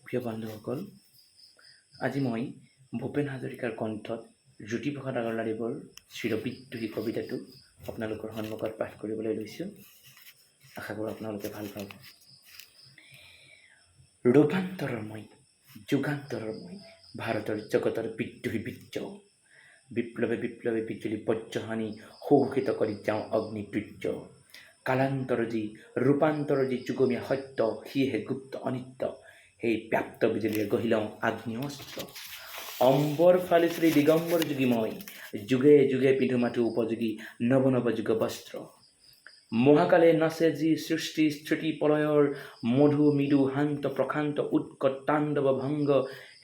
প্ৰিয় বন্ধুসকল, আজি মই ভূপেন হাজৰিকাৰ কণ্ঠত জ্যোতিপ্ৰসাদ আগৰৱালাদেৱৰ চিৰবিদ্ৰোহী কবিতাটো আপোনালোকৰ সন্মুখত পাঠ কৰিবলৈ লৈছোঁ। আশা কৰোঁ আপোনালোকে ভাল পাব। ৰূপান্তৰৰ মই, যুগান্তৰৰ মই, ভাৰতৰ জগতৰ বিদ্ৰোহী বীৰ্য। বিপ্লৱে বিপ্লৱে বিজুলী বজ্ৰহানি সুঘোষিত কৰি যাওঁ অগ্নিতুৰ্য। কালান্তৰ যি ৰূপান্তৰ যি যুগমীয়া সত্য, সিয়েহে গুপ্ত অনিত্য। সেই ব্যাপ্ত বিজুলীৰে গঢ়ি লওঁ আগ্নি অস্ত্ৰ। অম্বৰ ফালি শ্ৰী দিগম্বৰ যোগী মই, যুগে যুগে পিন্ধো মাথো উপযোগী নৱ নৱ যুগ বস্ত্ৰ। মহাকালে নাচে যি সৃষ্টি স্থিতি প্ৰলয়ৰ মধু মৃদু শান্ত প্ৰশান্ত উৎকট তাণ্ডৱ ভংগ।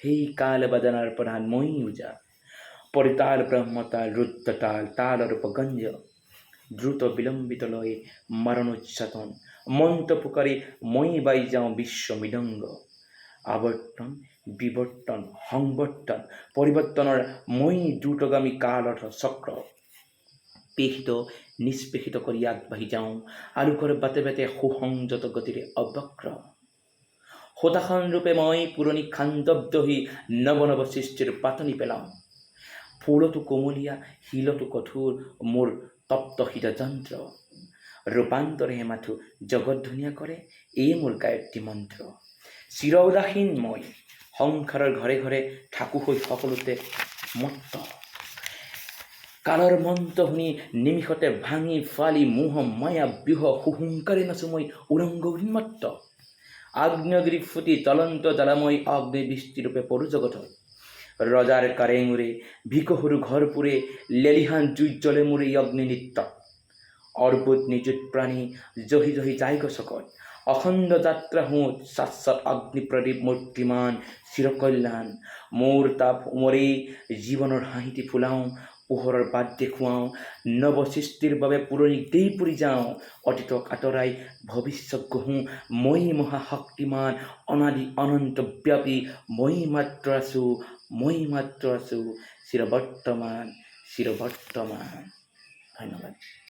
সেই কাল বাদনাৰ প্ৰধান মই ওজা। পৰিতাল ব্ৰহ্মতাল ৰুদ্ৰতাল তালৰ উপগঞ্জ। দ্ৰুত বিলম্বিত লয় মাৰণোচ্চাটন, মন্ত্ৰ পুকাৰি মই বাই যাওঁ বিশ্ব মৃদংগ। আৱৰ্তন বিৱৰ্তন সংবৰ্তন পৰিৱৰ্তনৰ মই দ্ৰুতগামী কালৰ চক্ৰ। পেষিত নিষ্পেষিত কৰি আগবাঢ়ি যাওঁ আলোকৰ বাটে বাটে সুসংযত গতিৰে অবক্ৰ। হোতাসন ৰূপে মই পুৰণি খাণ্ডৱ হৈ নৱ নৱ সৃষ্টিৰ পাতনি পেলাওঁ। ফুলতো কোমলীয়া শিলতো কঠোৰ মোৰ তপ্ত হৃদযন্ত্ৰ। ৰূপান্তৰেহে মাথো জগত ধুনীয়া কৰে, এই মোৰ গায়ত্ৰী মন্ত্ৰ। চিৰ উদাসীন মই সংসাৰৰ ঘৰে ঘৰে থাকোঁ হৈ সকলোতে মত্ত। কালৰ মন্ত্ৰ শুনি নিমিষতে ভাঙি ফালি মোহ মায়া বিহ সুহুংকাৰে নাচো মই উৰংগ উন্মত্ত। আগ্নেয়গিৰি ফুটি জ্বলন্ত জ্বালাময় অগ্নিবৃষ্টিৰূপে পৰো জগতত। ৰজাৰ কাৰেঙুৰে ভিকসৰু ঘৰ পুৰে লেলিহান জুই জ্বলে মোৰ এই অগ্নি নৃত্যত। অৰ্বুদ নিযুত প্ৰাণী জহি জহি যায় গছকত। অখণ্ড যাত্ৰা হোঁত শাশ্বত অগ্নি প্ৰদীপ মূৰ্তিমান চিৰকল্যাণ। মোৰ তাপ উমৰি জীৱনৰ হাঁহিটি ফুলাওঁ, পোহৰৰ বাট দেখুৱাওঁ। নৱ সৃষ্টিৰ বাবে পুৰণি দেই পুৰি যাওঁ। অতীতক আঁতৰাই ভৱিষ্যত গঢ়োঁ মই মহাশক্তিমান অনাদি অনন্ত ব্যাপী। মই মাত্ৰ আছোঁ চিৰবৰ্তমান। ধন্যবাদ।